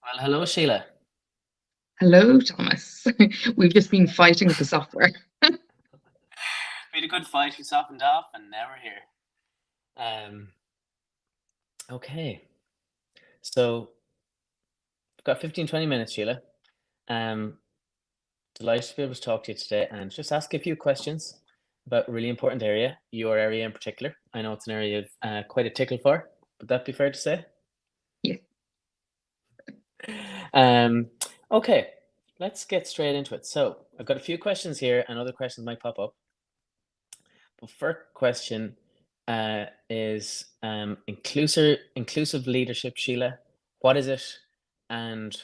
Well, hello, Sheila. Hello, Thomas. We've just been fighting with the software. We had a good fight. We softened off, and now we're here. Um, okay. So I've got 15, 20 minutes, Sheila. Um, Delighted to be able to talk to you today and just ask a few questions about a really important area, your area in particular. I know it's an area of quite a tickle for. Would that be fair to say? Yeah. Um, okay, let's get straight into it. So I've got a few questions here, and other questions might pop up. But first question is inclusive leadership, Sheila. What is it, and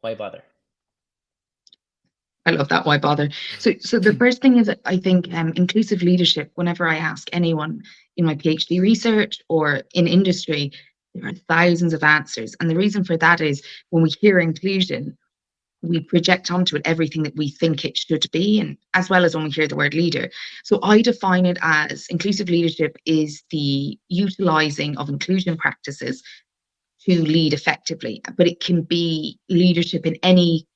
why bother? I love that. Why bother? So the first thing is that I think inclusive leadership. Whenever I ask anyone in my PhD research or in industry, there are thousands of answers, and the reason for that is when we hear inclusion, we project onto it everything that we think it should be, and as well as when we hear the word leader. So I define it as inclusive leadership is the utilizing of inclusion practices to lead effectively, but it can be leadership in any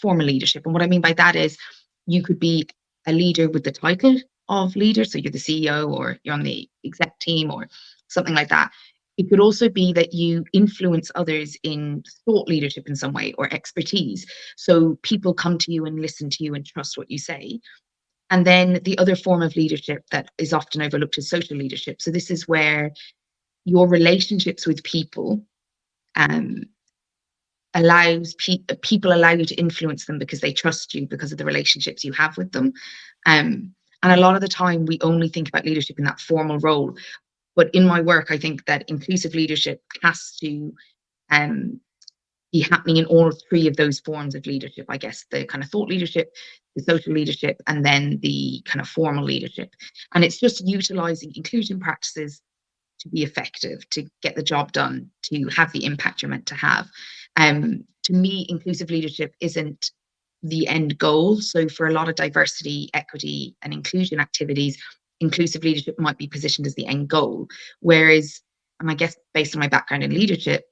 form of leadership. And what I mean by that is you could be a leader with the title of leader, so you're the CEO or you're on the exec team or something like that. It could also be that you influence others in thought leadership in some way or expertise. So people come to you and listen to you and trust what you say. And then the other form of leadership that is often overlooked is social leadership. So this is where your relationships with people um, people allow you to influence them because they trust you because of the relationships you have with them. And a lot of the time, we only think about leadership in that formal role. But in my work, I think that inclusive leadership has to um, be happening in all three of those forms of leadership, I guess, the kind of thought leadership, the social leadership, and then the kind of formal leadership. And it's just utilizing inclusion practices to be effective, to get the job done, to have the impact you're meant to have. To me, inclusive leadership isn't the end goal. So, for a lot of diversity, equity, and inclusion activities, inclusive leadership might be positioned as the end goal. Whereas, and I guess based on my background in leadership,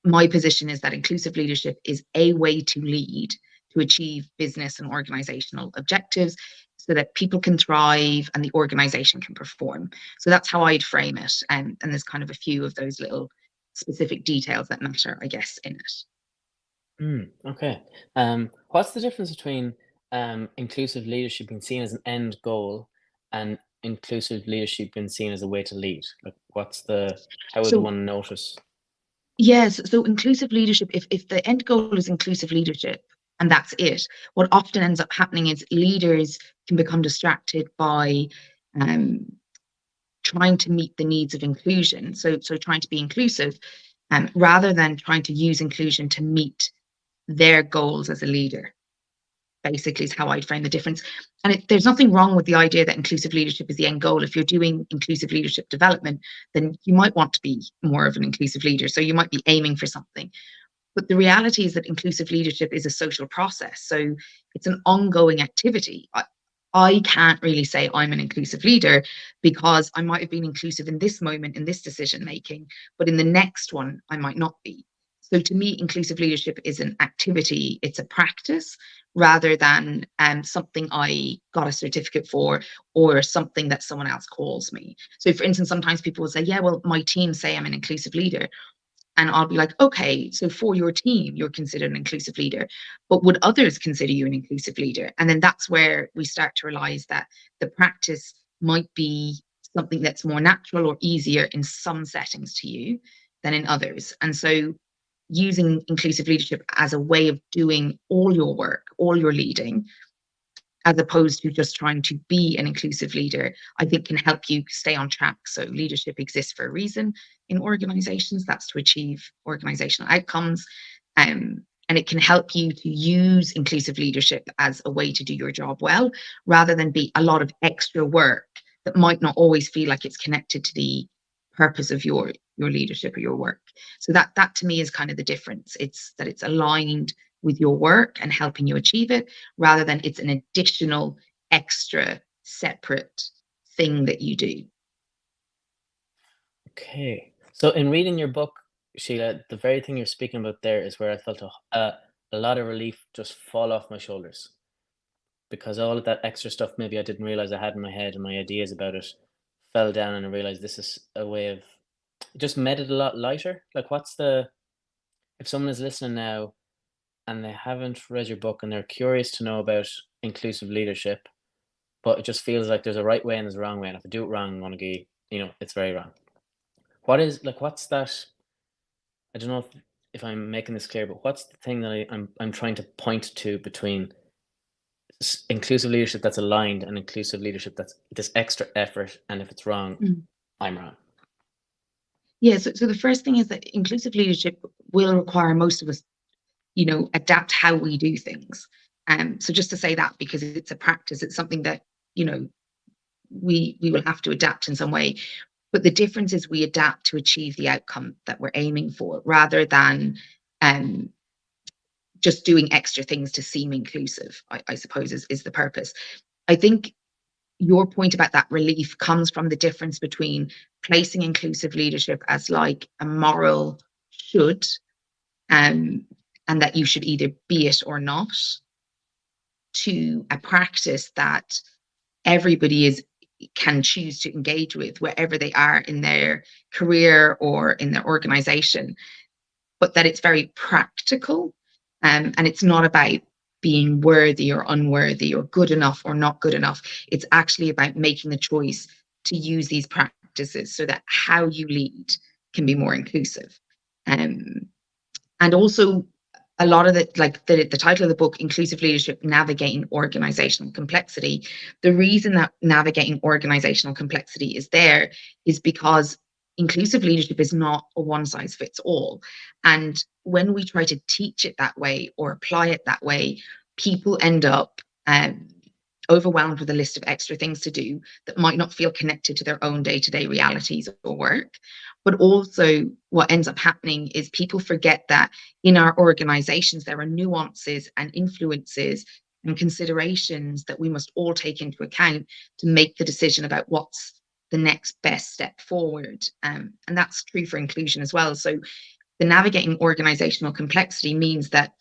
my position is that inclusive leadership is a way to lead to achieve business and organizational objectives so that people can thrive and the organization can perform. So that's how I'd frame it. And there's kind of a few of those little specific details that matter, I guess, in it. Okay. What's the difference between inclusive leadership being seen as an end goal and inclusive leadership being seen as a way to lead? Like, how would So one notice? yes, so inclusive leadership, if the end goal is inclusive leadership and that's it, what often ends up happening is leaders can become distracted by um, trying to meet the needs of inclusion. So trying to be inclusive, rather than trying to use inclusion to meet their goals as a leader. Basically, is how I'd frame the difference. And there's nothing wrong with the idea that inclusive leadership is the end goal. If you're doing inclusive leadership development, then you might want to be more of an inclusive leader. So you might be aiming for something. But the reality is that inclusive leadership is a social process. So it's an ongoing activity. I can't really say I'm an inclusive leader because I might have been inclusive in this moment in this decision making, but in the next one, I might not be. So to me, inclusive leadership is an activity, it's a practice rather than something I got a certificate for or something that someone else calls me. So, for instance, sometimes people will say, yeah, well, my team say I'm an inclusive leader. And I'll be like, okay, so for your team, you're considered an inclusive leader, but would others consider you an inclusive leader? And then that's where we start to realize that the practice might be something that's more natural or easier in some settings to you than in others. And so using inclusive leadership as a way of doing all your work, all your leading, as opposed to just trying to be an inclusive leader, I think can help you stay on track. So leadership exists for a reason in organizations. That's to achieve organizational outcomes. And it can help you to use inclusive leadership as a way to do your job well, rather than be a lot of extra work that might not always feel like it's connected to the purpose of your leadership or your work. So that to me is kind of the difference. It's that it's aligned with your work and helping you achieve it rather than it's an additional extra separate thing that you do. Okay. So in reading your book, Sheila, the very thing you're speaking about there is where I felt a lot of relief just fall off my shoulders, because all of that extra stuff maybe I didn't realize I had in my head and my ideas about it fell down, and I realized this is a way of it just made it a lot lighter. Like, what's the if someone is listening now and they haven't read your book and they're curious to know about inclusive leadership, but it just feels like there's a right way and there's a wrong way, and if I do it wrong, I'm gonna be, it's very wrong. What's that? I don't know if I'm making this clear, but what's the thing that I'm trying to point to between inclusive leadership that's aligned and inclusive leadership that's this extra effort, and if it's wrong, I'm wrong. Yeah, so the first thing is that inclusive leadership will require most of us, adapt how we do things. So just to say that, because it's a practice, it's something that, we will have to adapt in some way. But the difference is we adapt to achieve the outcome that we're aiming for, rather than just doing extra things to seem inclusive, I suppose is the purpose. I think your point about that relief comes from the difference between placing inclusive leadership as like a moral should, and that you should either be it or not, to a practice that everybody can choose to engage with wherever they are in their career or in their organization, but that it's very practical, and it's not about being worthy or unworthy or good enough or not good enough. It's actually about making the choice to use these practices so that how you lead can be more inclusive. And also, a lot of the title of the book, Inclusive Leadership, Navigating Organizational Complexity. The reason that navigating organizational complexity is there is because inclusive leadership is not a one size fits all. And when we try to teach it that way or apply it that way, people end up overwhelmed with a list of extra things to do that might not feel connected to their own day-to-day realities or work. But also what ends up happening is people forget that in our organizations, there are nuances and influences and considerations that we must all take into account to make the decision about what's the next best step forward. And that's true for inclusion as well. So the navigating organizational complexity means that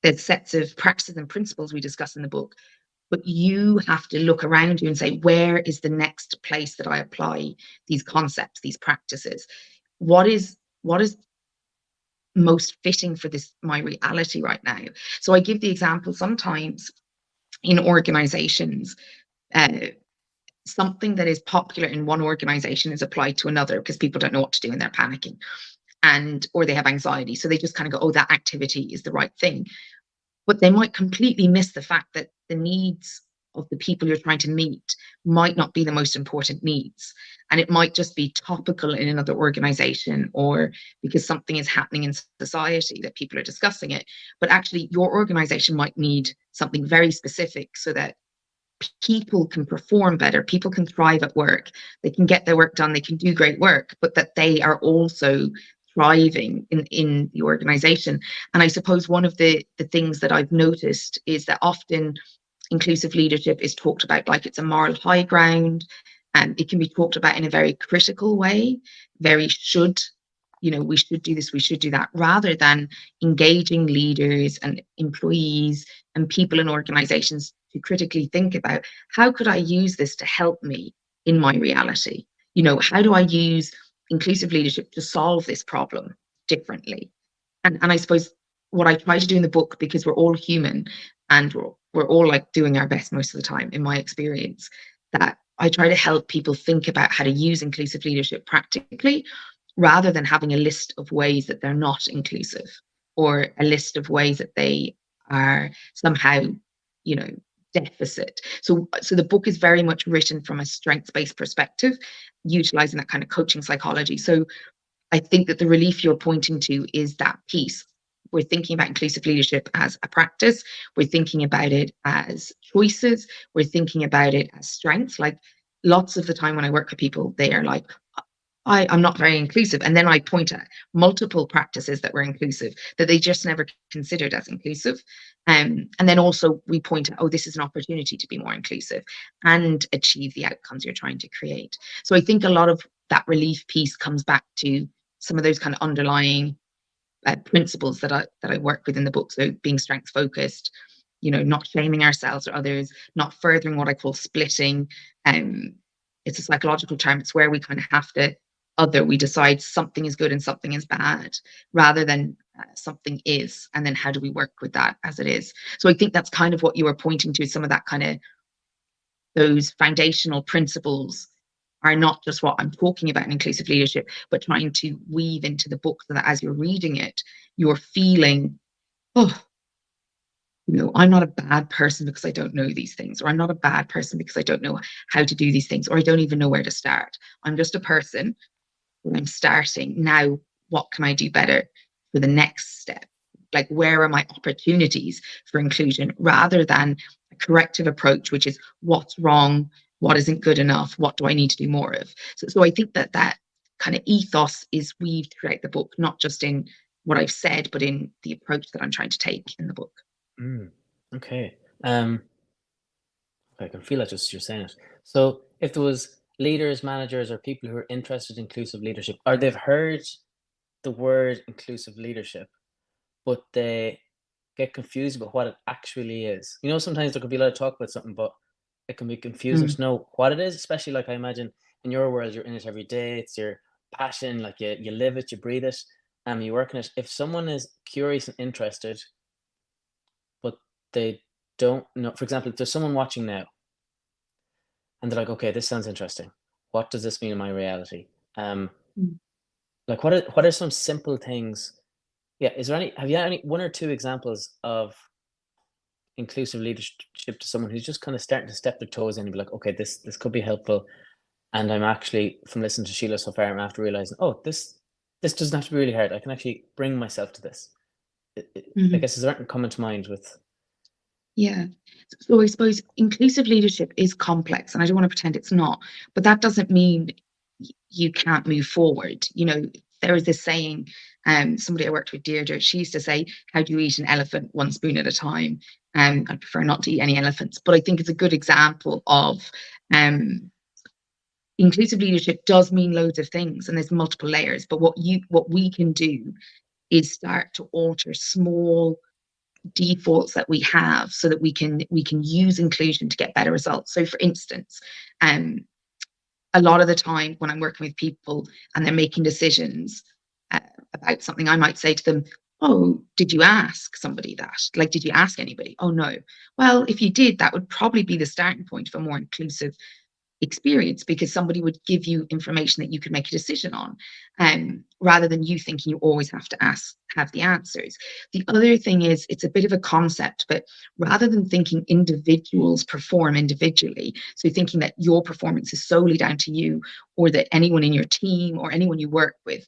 there's sets of practices and principles we discuss in the book, but you have to look around you and say, where is the next place that I apply these concepts, these practices? What is most fitting for my reality right now? So I give the example, sometimes in organizations, something that is popular in one organization is applied to another because people don't know what to do and they're panicking, or they have anxiety. So they just kind of go, oh, that activity is the right thing. But they might completely miss the fact that the needs of the people you're trying to meet might not be the most important needs. And it might just be topical in another organization, or because something is happening in society that people are discussing it. But actually, your organization might need something very specific so that people can perform better, people can thrive at work, they can get their work done, they can do great work, but that they are also thriving in the organization. And I suppose one of the things that I've noticed is that often inclusive leadership is talked about like it's a moral high ground, and it can be talked about in a very critical way, very should, we should do this, we should do that, rather than engaging leaders and employees and people in organizations to critically think about, how could I use this to help me in my reality? How do I use inclusive leadership to solve this problem differently? And I suppose what I try to do in the book, because we're all human and we're all like doing our best most of the time, in my experience, that I try to help people think about how to use inclusive leadership practically, rather than having a list of ways that they're not inclusive, or a list of ways that they are somehow, deficit. So the book is very much written from a strengths-based perspective, utilizing that kind of coaching psychology. So I think that the relief you're pointing to is that piece. We're thinking about inclusive leadership as a practice. We're thinking about it as choices. We're thinking about it as strengths. Like, lots of the time when I work with people, they are like, I'm not very inclusive. And then I point at multiple practices that were inclusive that they just never considered as inclusive. And then also we point at, oh, this is an opportunity to be more inclusive and achieve the outcomes you're trying to create. So I think a lot of that relief piece comes back to some of those kind of underlying principles that I work with in the book. So being strengths focused, not shaming ourselves or others, not furthering what I call splitting. It's a psychological term. It's where we kind of have to we decide something is good and something is bad, rather than something is, and then how do we work with that as it is. So I think that's kind of what you were pointing to, some of that kind of those foundational principles are not just what I'm talking about in inclusive leadership, but trying to weave into the book so that as you're reading it, you're feeling, oh, I'm not a bad person because I don't know these things, or I'm not a bad person because I don't know how to do these things, or I don't even know where to start. I'm just a person. I'm starting now. What can I do better for the next step? Like, where are my opportunities for inclusion, rather than a corrective approach, which is what's wrong, what isn't good enough, what do I need to do more of? So I think that kind of ethos is weaved throughout the book, not just in what I've said, but in the approach that I'm trying to take in the book. Okay. I can feel that just you're saying it. So if there was leaders, managers, or people who are interested in inclusive leadership, or they've heard the word inclusive leadership, but they get confused about what it actually is. Sometimes there could be a lot of talk about something, but it can be confusing to know what it is, especially like I imagine in your world, you're in it every day. It's your passion, like you live it, you breathe it, you work in it. If someone is curious and interested, but they don't know, for example, if there's someone watching now and they're like, okay, this sounds interesting. What does this mean in my reality? Like what are some simple things? Yeah, have you had any one or two examples of inclusive leadership to someone who's just kind of starting to step their toes in and be like, okay, this could be helpful. And I'm actually, from listening to Sheila so far, I'm after realizing, oh, this doesn't have to be really hard. I can actually bring myself to this. I guess is there anything coming to mind with? Yeah. So I suppose inclusive leadership is complex, and I don't want to pretend it's not, but that doesn't mean you can't move forward. There is this saying, somebody I worked with, Deirdre, she used to say, how do you eat an elephant one spoon at a time? I prefer not to eat any elephants, but I think it's a good example of inclusive leadership does mean loads of things, and there's multiple layers, but what we can do is start to alter small defaults that we have so that we can use inclusion to get better results. So for instance, a lot of the time when I'm working with people and they're making decisions about something, I might say to them, oh, did you ask somebody that? Like, did you ask anybody? Oh, no. Well, if you did, that would probably be the starting point for more inclusive experience, because somebody would give you information that you could make a decision on, rather than you thinking you always have to have the answers. The other thing is, it's a bit of a concept, but rather than thinking individuals perform individually, so thinking that your performance is solely down to you, or that anyone in your team or anyone you work with,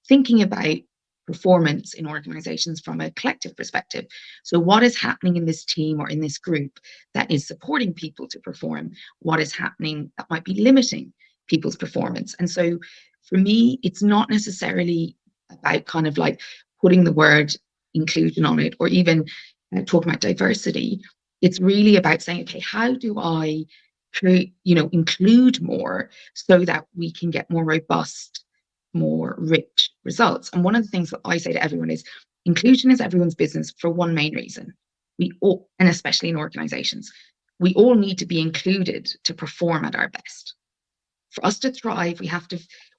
thinking about performance in organizations from a collective perspective. So what is happening in this team or in this group that is supporting people to perform? What is happening that might be limiting people's performance? And so for me, it's not necessarily about kind of like putting the word inclusion on it, or even talking about diversity. It's really about saying, okay, how do I include more so that we can get more robust, more rich results? And one of the things that I say to everyone is, inclusion is everyone's business for one main reason. We all, and especially in organizations, we all need to be included to perform at our best. For us to thrive,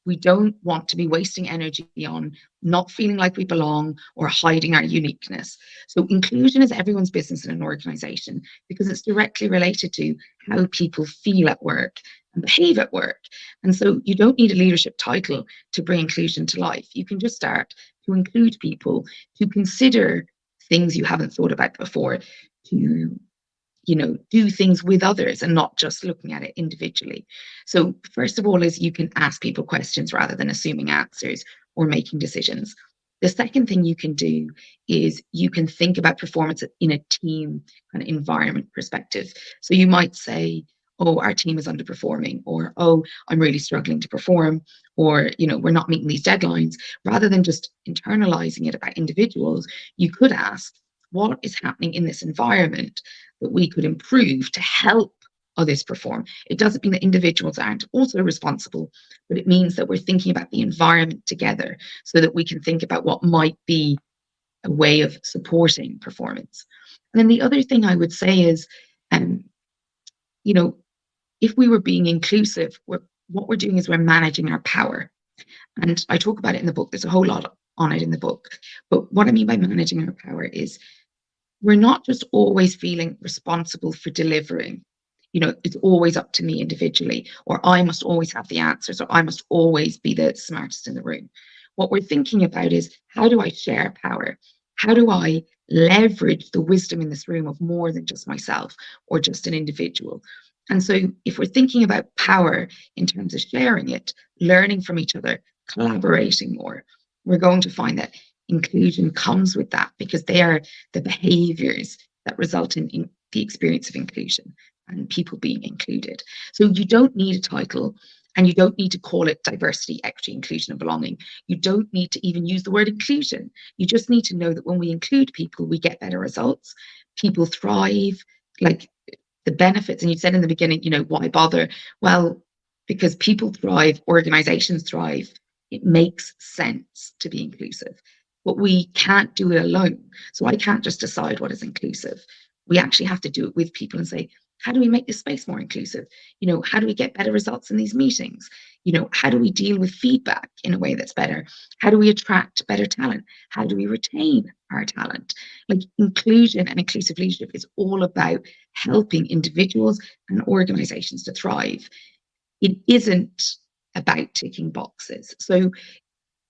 we don't want to be wasting energy on not feeling like we belong or hiding our uniqueness. So inclusion is everyone's business in an organization, because it's directly related to how people feel at work and behave at work. And so you don't need a leadership title to bring inclusion to life. You can just start to include people, to consider things you haven't thought about before, to do things with others and not just looking at it individually. So first of all is, you can ask people questions rather than assuming answers or making decisions. The second thing you can do is you can think about performance in a team kind of environment perspective. So you might say, oh, our team is underperforming, or, oh, I'm really struggling to perform, or, we're not meeting these deadlines. Rather than just internalizing it about individuals, you could ask, what is happening in this environment that we could improve to help others perform. It doesn't mean that individuals aren't also responsible, but it means that we're thinking about the environment together so that we can think about what might be a way of supporting performance. And then the other thing I would say is, you know, if we were being inclusive, what we're doing is we're managing our power. And I talk about it in the book. There's a whole lot on it in the book. But what I mean by managing our power is we're not just always feeling responsible for delivering. It's always up to me individually, or I must always have the answers, or I must always be the smartest in the room. What we're thinking about is, how do I share power? How do I leverage the wisdom in this room of more than just myself or just an individual? And so if we're thinking about power in terms of sharing it, learning from each other, collaborating more, we're going to find that inclusion comes with that, because they are the behaviors that result in the experience of inclusion and people being included. So you don't need a title, and you don't need to call it diversity, equity, inclusion, and belonging. You don't need to even use the word inclusion. You just need to know that when we include people, we get better results. People thrive, like the benefits. And you said in the beginning, why bother? Well, because people thrive, organizations thrive. It makes sense to be inclusive, but we can't do it alone. So I can't just decide what is inclusive. We actually have to do it with people and say, how do we make this space more inclusive? How do we get better results in these meetings? How do we deal with feedback in a way that's better? How do we attract better talent? How do we retain our talent? Like, inclusion and inclusive leadership is all about helping individuals and organizations to thrive. It isn't about ticking boxes. So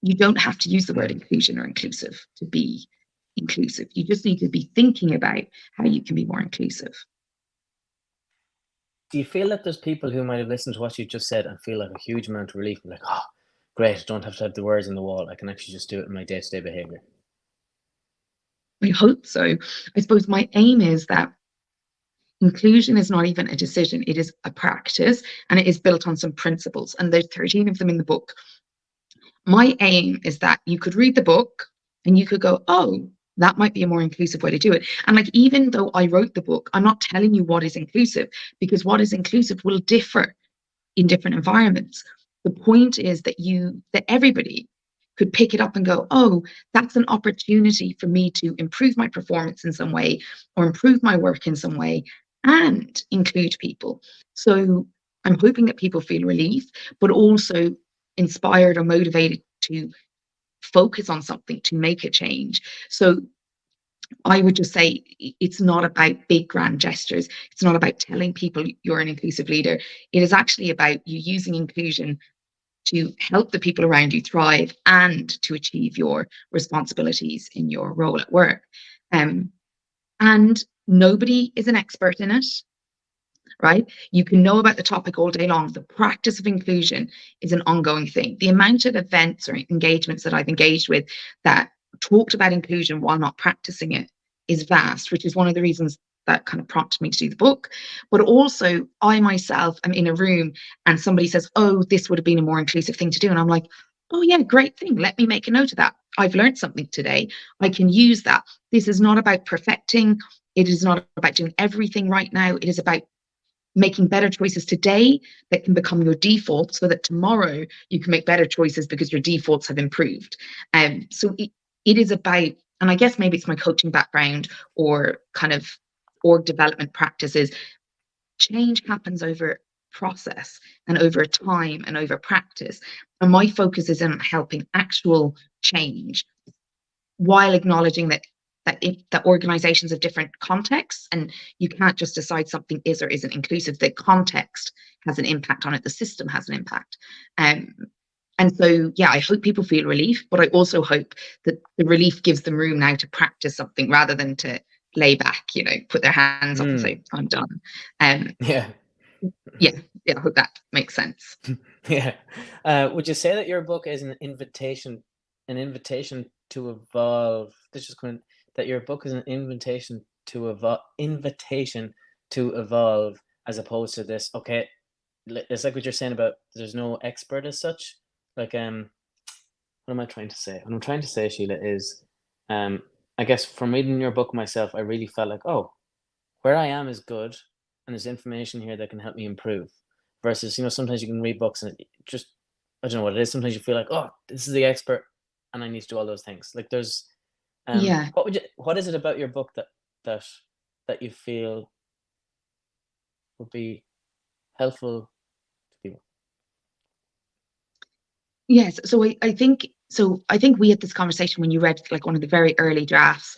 you don't have to use the word inclusion or inclusive to be inclusive. You just need to be thinking about how you can be more inclusive. Do you feel that there's people who might have listened to what you just said and feel like a huge amount of relief, like, oh, great, I don't have to have the words on the wall, I can actually just do it in my day-to-day behavior? I hope so. I suppose my aim is that inclusion is not even a decision, it is a practice, and it is built on some principles. And there's 13 of them in the book. My aim is that you could read the book and you could go, oh, that might be a more inclusive way to do it. And like, even though I wrote the book, I'm not telling you what is inclusive, because what is inclusive will differ in different environments. The point is that everybody could pick it up and go, oh, that's an opportunity for me to improve my performance in some way, or improve my work in some way, and include people. So I'm hoping that people feel relief, but also inspired or motivated to focus on something, to make a change. So I would just say, it's not about big grand gestures. It's not about telling people you're an inclusive leader. It is actually about you using inclusion to help the people around you thrive and to achieve your responsibilities in your role at work. And nobody is an expert in it, right? You can know about the topic all day long. The practice of inclusion is an ongoing thing. The amount of events or engagements that I've engaged with that talked about inclusion while not practicing it is vast, which is one of the reasons that kind of prompted me to do the book. But also, I myself am in a room and somebody says, oh, this would have been a more inclusive thing to do. And I'm like, oh yeah, great thing. Let me make a note of that. I've learned something today. I can use that. This is not about perfecting. It is not about doing everything right now. It is about making better choices today that can become your default, so that tomorrow you can make better choices because your defaults have improved. So it is about, and I guess maybe it's my coaching background or kind of org development practices, change happens over process and over time and over practice. And my focus is on helping actual change, while acknowledging that organizations have different contexts, and you can't just decide something is or isn't inclusive. The context has an impact on it. The system has an impact. And so, yeah, I hope people feel relief, but I also hope that the relief gives them room now to practice something rather than to lay back, put their hands up and say, I'm done. Yeah. Yeah, I hope that makes sense. Yeah. Would you say that your book is an invitation to evolve? That your book is an invitation to evolve, as opposed to this, okay, it's like what you're saying about there's no expert as such. Like, what am I trying to say? What I'm trying to say, Sheila, is, I guess from reading your book myself, I really felt like, oh, where I am is good. and there's information here that can help me improve. Versus, sometimes you can read books and it just, I don't know what it is. Sometimes you feel like, oh, this is the expert, and I need to do all those things. Like there's, Yeah. what is it about your book that that you feel would be helpful to people? Yes. So I think we had this conversation when you read like one of the very early drafts.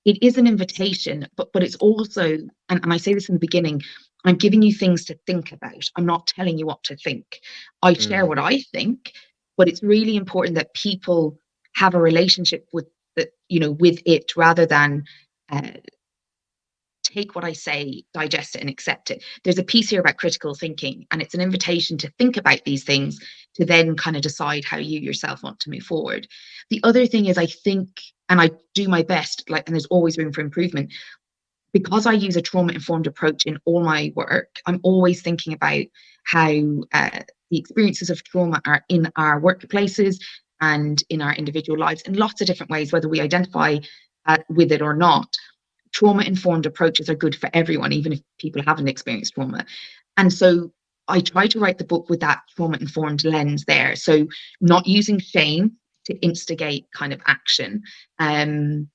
It is an invitation, but it's also, and I say this in the beginning, I'm giving you things to think about. I'm not telling you what to think. I share Mm, what I think, but it's really important that people have a relationship with with it, rather than uh, take what I say, digest it, and accept it. There's a piece here about critical thinking, and it's an invitation to think about these things to then kind of decide how you yourself want to move forward. The other thing is, I think, and I do my best, like, and there's always room for improvement, because I use a trauma informed approach in all my work. I'm always thinking about how the experiences of trauma are in our workplaces and in our individual lives in lots of different ways, whether we identify with it or not. Trauma informed approaches are good for everyone, even if people haven't experienced trauma. And so I try to write the book with that trauma informed lens there. So, not using shame to instigate kind of action, um,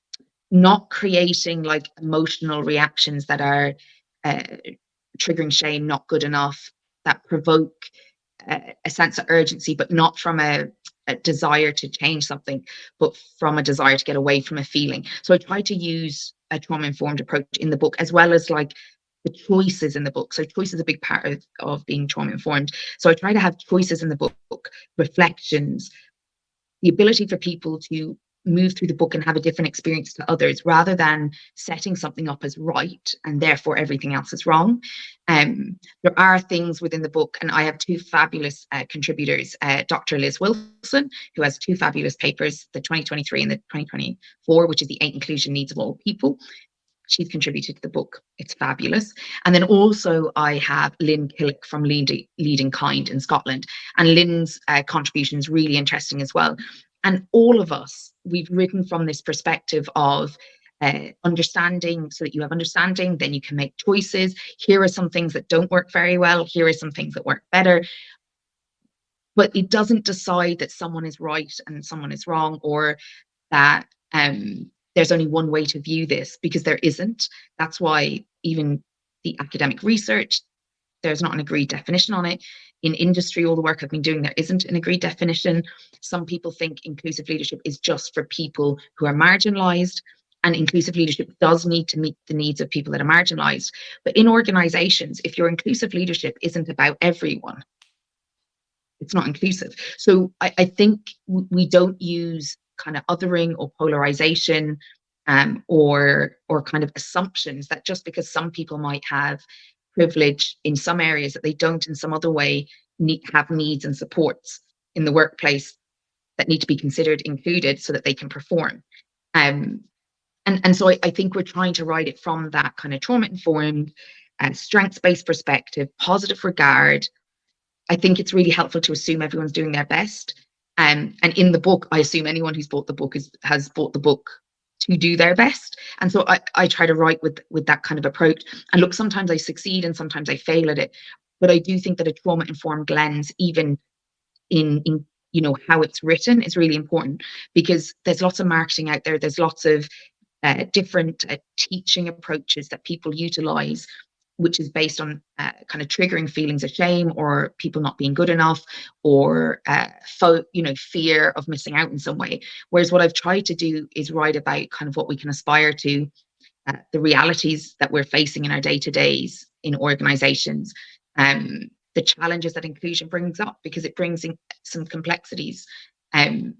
not creating like emotional reactions that are uh, triggering shame, not good enough, that provoke a sense of urgency, but not from a desire to change something, but from a desire to get away from a feeling. So I try to use a trauma informed approach in the book, as well as like the choices in the book. So choice is a big part of being trauma informed. So I try to have choices in the book, reflections, the ability for people to move through the book and have a different experience to others, rather than setting something up as right and therefore everything else is wrong. There are things within the book, and I have two fabulous contributors, Dr. Liz Wilson, who has two fabulous papers, the 2023 and the 2024, which is the 8 inclusion needs of all people. She's contributed to the book. It's fabulous. And then also I have Lynn Killick from Leading Kind in Scotland. And Lynn's contribution is really interesting as well. And all of us, we've written from this perspective of understanding, so that you have understanding, then you can make choices. Here are some things that don't work very well. Here are some things that work better. But it doesn't decide that someone is right and someone is wrong, or that there's only one way to view this, because there isn't. That's why even the academic research, there's not an agreed definition on it. In industry, all the work I've been doing, there isn't an agreed definition. Some people think inclusive leadership is just for people who are marginalized, and inclusive leadership does need to meet the needs of people that are marginalized. But in organizations, if your inclusive leadership isn't about everyone, it's not inclusive. So I think we don't use kind of othering or polarization, or kind of assumptions that just because some people might have privilege in some areas, that they don't in some other way have needs and supports in the workplace that need to be considered included so that they can perform. Um, and so I think we're trying to write it from that kind of trauma informed, strengths based perspective, positive regard. I think it's really helpful to assume everyone's doing their best. And in the book, I assume anyone who's bought the book has bought the book to do their best. And so I try to write with that kind of approach. And look, sometimes I succeed and sometimes I fail at it. But I do think that a trauma-informed lens, even in how it's written, is really important, because there's lots of marketing out there. There's lots of different teaching approaches that people utilize, which is based on kind of triggering feelings of shame, or people not being good enough, or fear of missing out in some way. Whereas what I've tried to do is write about kind of what we can aspire to, the realities that we're facing in our day-to-days in organizations, the challenges that inclusion brings up, because it brings in some complexities. And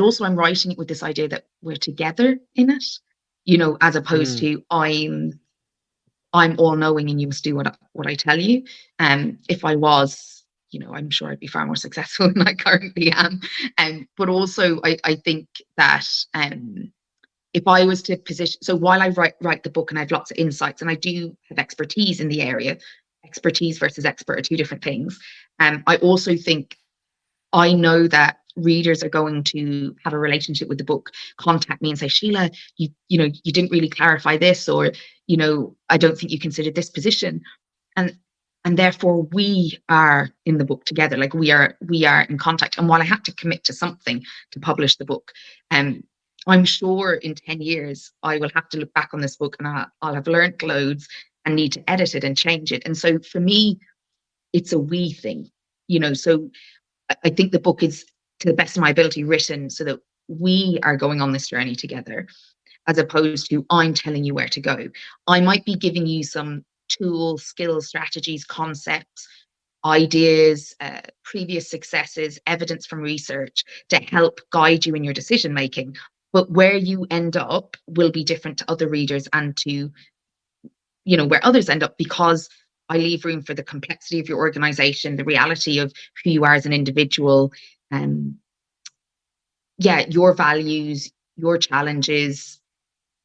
also I'm writing it with this idea that we're together in it, as opposed mm, to I'm all knowing and you must do what I tell you. If I was, I'm sure I'd be far more successful than I currently am. But also I think that if I was to position, so while I write the book and I have lots of insights and I do have expertise in the area, expertise versus expert are two different things. I also think I know that readers are going to have a relationship with the book, contact me and say, Sheila, you didn't really clarify this, or you know, I don't think you considered this position. And therefore we are in the book together, like we are in contact. And while I had to commit to something to publish the book, I'm sure in 10 years I will have to look back on this book and I'll have learned loads and need to edit it and change it. And so for me, it's a we thing, you know. So I think the book is, to the best of my ability, written so that we are going on this journey together, as opposed to I'm telling you where to go. I might be giving you some tools, skills, strategies, concepts, ideas, previous successes, evidence from research to help guide you in your decision making. But where you end up will be different to other readers and to, you know, where others end up, because I leave room for the complexity of your organization, the reality of who you are as an individual, yeah, your values, your challenges.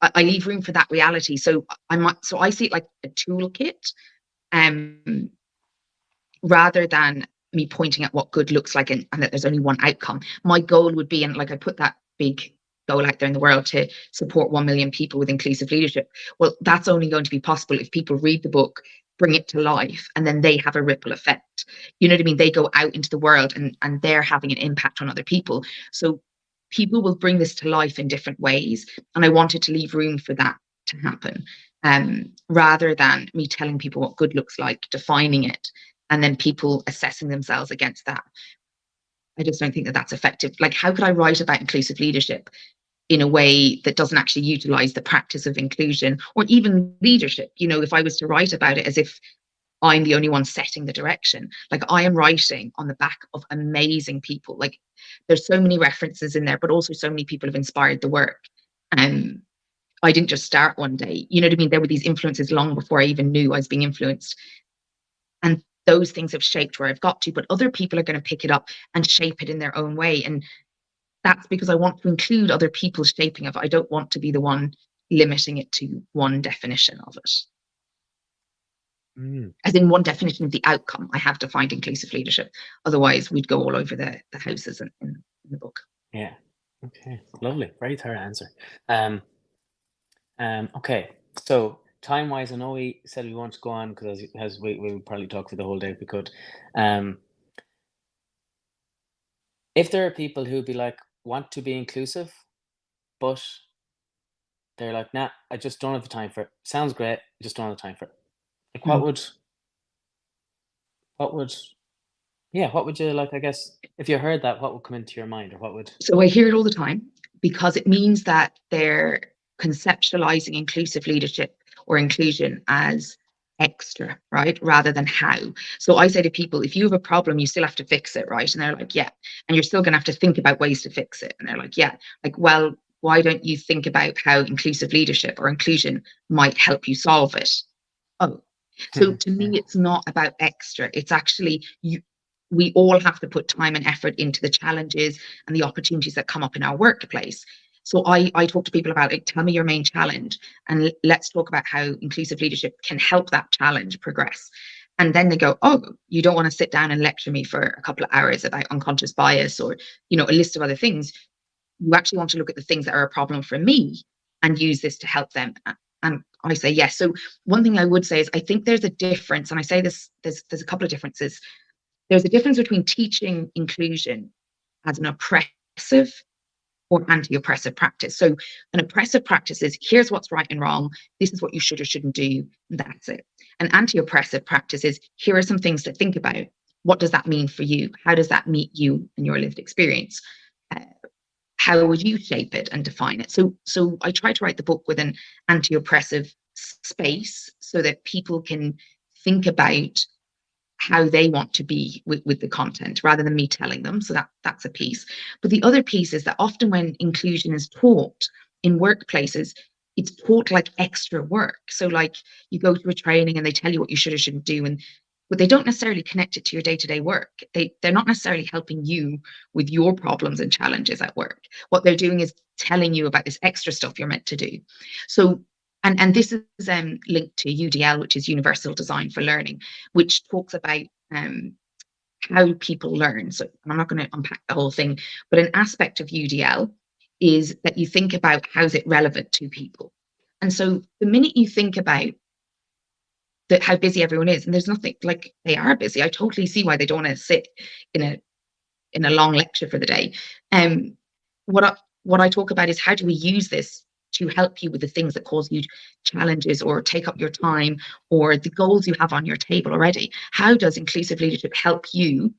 I leave room for that reality. So I see it like a toolkit, rather than me pointing at what good looks like and that there's only one outcome. My goal would be, and like I put that big goal out there in the world, to support 1 million people with inclusive leadership. Well, that's only going to be possible if people read the book, bring it to life, and then they have a ripple effect. You know what I mean? They go out into the world and they're having an impact on other people. So people will bring this to life in different ways. And I wanted to leave room for that to happen, rather than me telling people what good looks like, defining it, and then people assessing themselves against that. I just don't think that that's effective. Like, how could I write about inclusive leadership in a way that doesn't actually utilize the practice of inclusion or even leadership? You know, if I was to write about it as if I'm the only one setting the direction, like I am writing on the back of amazing people. Like, there's so many references in there, but also so many people have inspired the work. I didn't just start one day. You know what I mean? There were these influences long before I even knew I was being influenced. And those things have shaped where I've got to, but other people are going to pick it up and shape it in their own way. And that's because I want to include other people's shaping of it. I don't want to be the one limiting it to one definition of it. As in one definition of the outcome. I have defined inclusive leadership. Otherwise, we'd go all over the houses in the book. Yeah. Okay. Lovely. Very thorough answer. Okay. So time-wise, I know we said we want to go on because as we would probably talk for the whole day if we could. If there are people who'd be like, want to be inclusive, but they're like, nah, I just don't have the time for it. Sounds great, I just don't have the time for it. Like, what would you like, I guess, if you heard that, what would come into your mind, or what would? So I hear it all the time, because it means that they're conceptualizing inclusive leadership or inclusion as extra, right? Rather than how. So I say to people, if you have a problem, you still have to fix it, right? And they're like, yeah. And you're still going to have to think about ways to fix it. And they're like, yeah. Like, well, why don't you think about how inclusive leadership or inclusion might help you solve it? Oh, so to me, it's not about extra. It's actually, we all have to put time and effort into the challenges and the opportunities that come up in our workplace. So I talk to people about it. Tell me your main challenge, and let's talk about how inclusive leadership can help that challenge progress. And then they go, oh, you don't want to sit down and lecture me for a couple of hours about unconscious bias or, you know, a list of other things. You actually want to look at the things that are a problem for me and use this to help them. And I say yes. So one thing I would say is I think there's a difference, and I say this, there's a couple of differences. There's a difference between teaching inclusion as an oppressive or anti-oppressive practice. So an oppressive practice is, here's what's right and wrong, this is what you should or shouldn't do, and that's it. An anti-oppressive practice is, here are some things to think about. What does that mean for you? How does that meet you and your lived experience? How would you shape it and define it? So I try to write the book with an anti-oppressive space so that people can think about how they want to be with the content rather than me telling them. So that's a piece. But the other piece is that often when inclusion is taught in workplaces, it's taught like extra work. So like you go to a training and they tell you what you should or shouldn't do, but they don't necessarily connect it to your day-to-day work. They're not necessarily helping you with your problems and challenges at work. What they're doing is telling you about this extra stuff you're meant to do. So and this is linked to UDL, which is Universal Design for Learning, which talks about how people learn. So I'm not going to unpack the whole thing, but an aspect of UDL is that you think about, how's it relevant to people? And so the minute you think about that, how busy everyone is, and there's nothing, like, they are busy. I totally see why they don't want to sit in a long lecture for the day. Um, what I talk about is, how do we use this to help you with the things that cause you challenges or take up your time, or the goals you have on your table already? How does inclusive leadership help you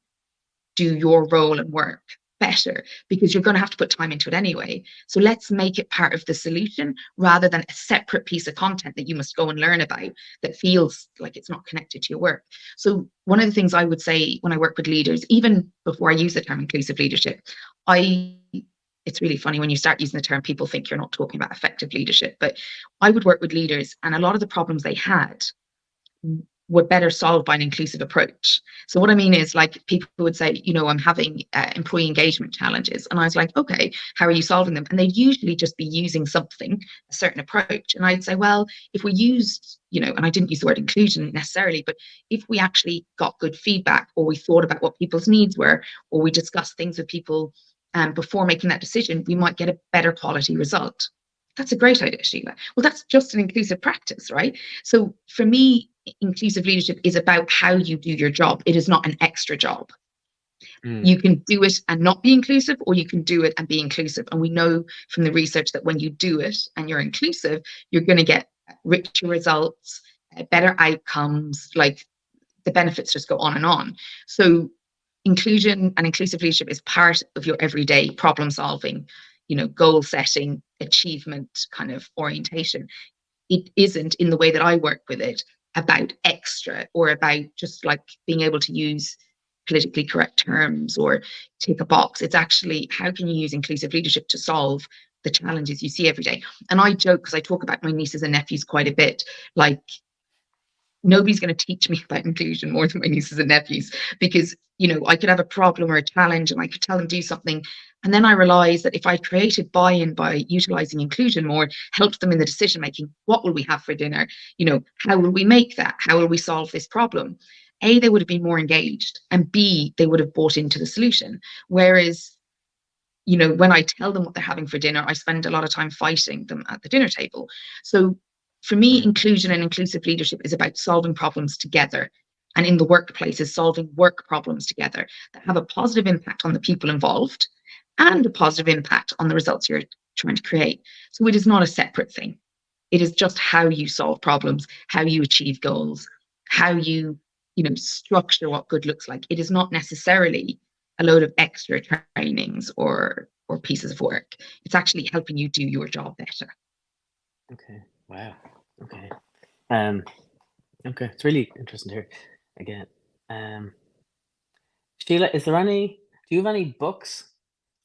do your role and work better? Because you're going to have to put time into it anyway. So let's make it part of the solution rather than a separate piece of content that you must go and learn about that feels like it's not connected to your work. So one of the things I would say when I work with leaders, even before I use the term inclusive leadership, it's really funny when you start using the term, people think you're not talking about effective leadership. But I would work with leaders, and a lot of the problems they had were better solved by an inclusive approach. So what I mean is, like, people would say, I'm having employee engagement challenges. And I was like, okay, how are you solving them? And they'd usually just be using something, a certain approach. And I'd say, well, if we used, and I didn't use the word inclusion necessarily, but if we actually got good feedback, or we thought about what people's needs were, or we discussed things with people before making that decision, we might get a better quality result. That's a great idea, Sheila. Well, that's just an inclusive practice, right? So for me, inclusive leadership is about how you do your job. It is not an extra job. You can do it and not be inclusive, or you can do it and be inclusive. And we know from the research that when you do it and you're inclusive, you're going to get richer results, better outcomes, like the benefits just go on and on. So inclusion and inclusive leadership is part of your everyday problem solving, goal setting, achievement kind of orientation. It isn't, in the way that I work with it, about extra, or about just like being able to use politically correct terms or tick a box. It's actually, how can you use inclusive leadership to solve the challenges you see every day? And I joke, because I talk about my nieces and nephews quite a bit, like, nobody's going to teach me about inclusion more than my nieces and nephews, because I could have a problem or a challenge and I could tell them do something, and then I realized that if I created buy-in by utilizing inclusion more, helped them in the decision making, what will we have for dinner, how will we make that, how will we solve this problem, A, they would have been more engaged, and B, they would have bought into the solution. Whereas when I tell them what they're having for dinner, I spend a lot of time fighting them at the dinner table. So for me, inclusion and inclusive leadership is about solving problems together, and in the workplace is solving work problems together that have a positive impact on the people involved and a positive impact on the results you're trying to create. So it is not a separate thing. It is just how you solve problems, how you achieve goals, how you, structure what good looks like. It is not necessarily a load of extra trainings or pieces of work. It's actually helping you do your job better. Okay. Wow. Okay. Okay. It's really interesting to hear again. Sheila, do you have any books,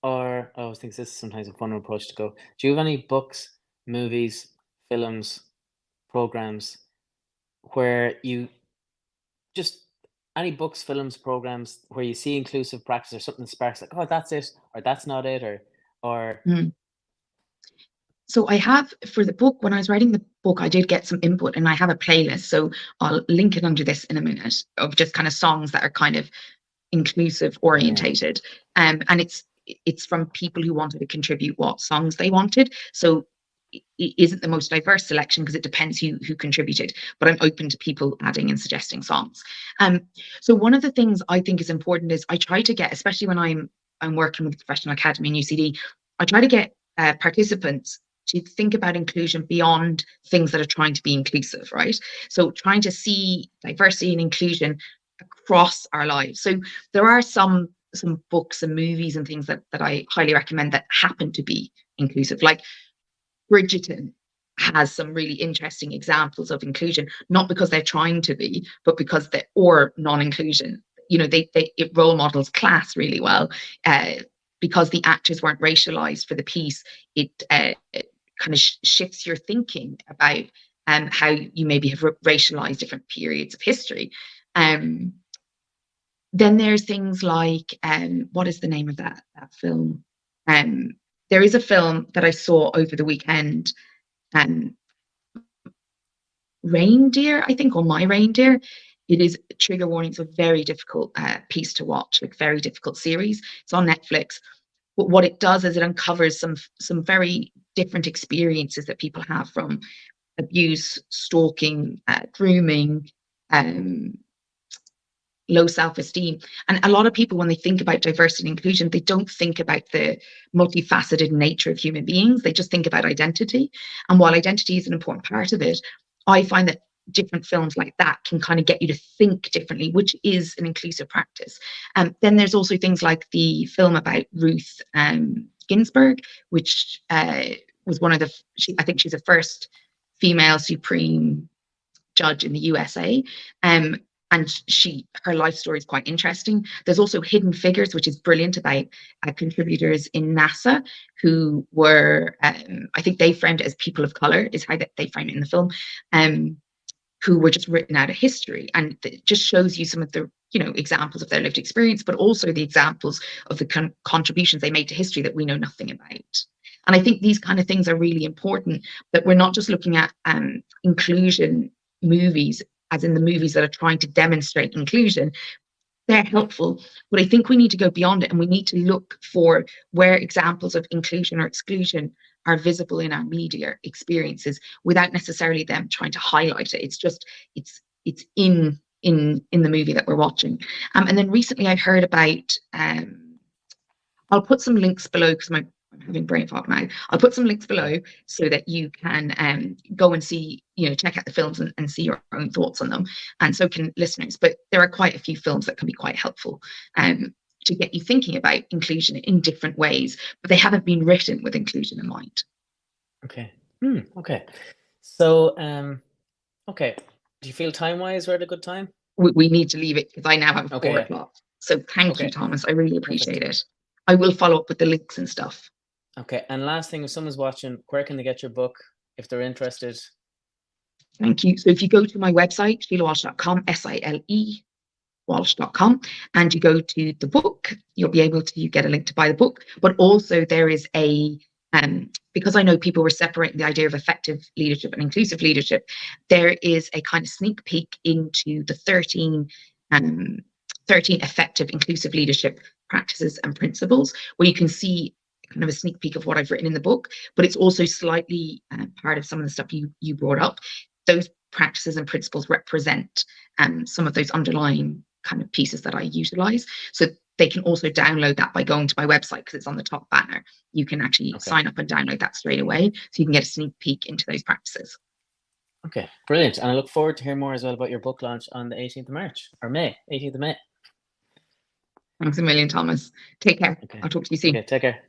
or I always think this is sometimes a fun approach to go. Do you have any books, movies, films, programs where you just, any books, films, programs where you see inclusive practice, or something sparks like, oh, that's it, or that's not it, or So I have, for the book, when I was writing the book, I did get some input, and I have a playlist. So I'll link it under this in a minute, of just kind of songs that are kind of inclusive orientated. And it's from people who wanted to contribute what songs they wanted. So it isn't the most diverse selection, because it depends who contributed, but I'm open to people adding and suggesting songs. So one of the things I think is important is, I try to get, especially when I'm working with the Professional Academy and UCD, I try to get participants to think about inclusion beyond things that are trying to be inclusive, right? So trying to see diversity and inclusion across our lives. So there are some books and movies and things that I highly recommend that happen to be inclusive, like Bridgerton has some really interesting examples of inclusion, not because they're trying to be, but because or non-inclusion. It role models class really well, because the actors weren't racialized for the piece. It kind of shifts your thinking about how you maybe have racialized different periods of history. Then there's things like, what is the name of that film? There is a film that I saw over the weekend, Reindeer, I think, or My Reindeer. It is, trigger warning, it's a very difficult piece to watch, like very difficult series. It's on Netflix. But what it does is it uncovers some very different experiences that people have, from abuse, stalking, grooming, low self-esteem. And a lot of people, when they think about diversity and inclusion, they don't think about the multifaceted nature of human beings. They just think about identity. And while identity is an important part of it, I find that different films like that can kind of get you to think differently, which is an inclusive practice. Then there's also things like the film about Ruth Ginsburg, which was one of the, I think she's the first female Supreme Judge in the USA. And her life story is quite interesting. There's also Hidden Figures, which is brilliant, about contributors in NASA who were, I think they framed it as people of color, is how they frame it in the film, who were just written out of history. And it just shows you some of the, examples of their lived experience, but also the examples of the contributions they made to history that we know nothing about. And I think these kind of things are really important, that we're not just looking at inclusion movies, as in the movies that are trying to demonstrate inclusion. They're helpful, but I think we need to go beyond it, and we need to look for where examples of inclusion or exclusion are visible in our media experiences without necessarily them trying to highlight it. It's just, it's in the movie that we're watching. And then recently I heard about, I'll put some links below because I'm having brain fog now. I'll put some links below so that you can go and see, check out the films and see your own thoughts on them. And so can listeners. But there are quite a few films that can be quite helpful to get you thinking about inclusion in different ways, but they haven't been written with inclusion in mind. Okay. Okay. So, okay. Do you feel time-wise we're at a good time? We need to leave it because I now have 4 o'clock. So thank you, Thomas. I really appreciate it. I will follow up with the links and stuff. Okay. And last thing, if someone's watching, where can they get your book if they're interested? Thank you. So if you go to my website, SheilaWalsh.com, SILE Walsh.com, and you go to the book, you'll be able to get a link to buy the book. But also there is a, because I know people were separating the idea of effective leadership and inclusive leadership, there is a kind of sneak peek into the 13 effective inclusive leadership practices and principles, where you can see kind of a sneak peek of what I've written in the book, but it's also slightly part of some of the stuff you brought up. Those practices and principles represent some of those underlying kind of pieces that I utilize. So they can also download that by going to my website, because it's on the top banner. You can actually sign up and download that straight away, so you can get a sneak peek into those practices. Okay, brilliant. And I look forward to hearing more as well about your book launch on the 18th of March, or May, 18th of May. Thanks a million, Thomas. Take care. Okay. I'll talk to you soon. Okay, take care.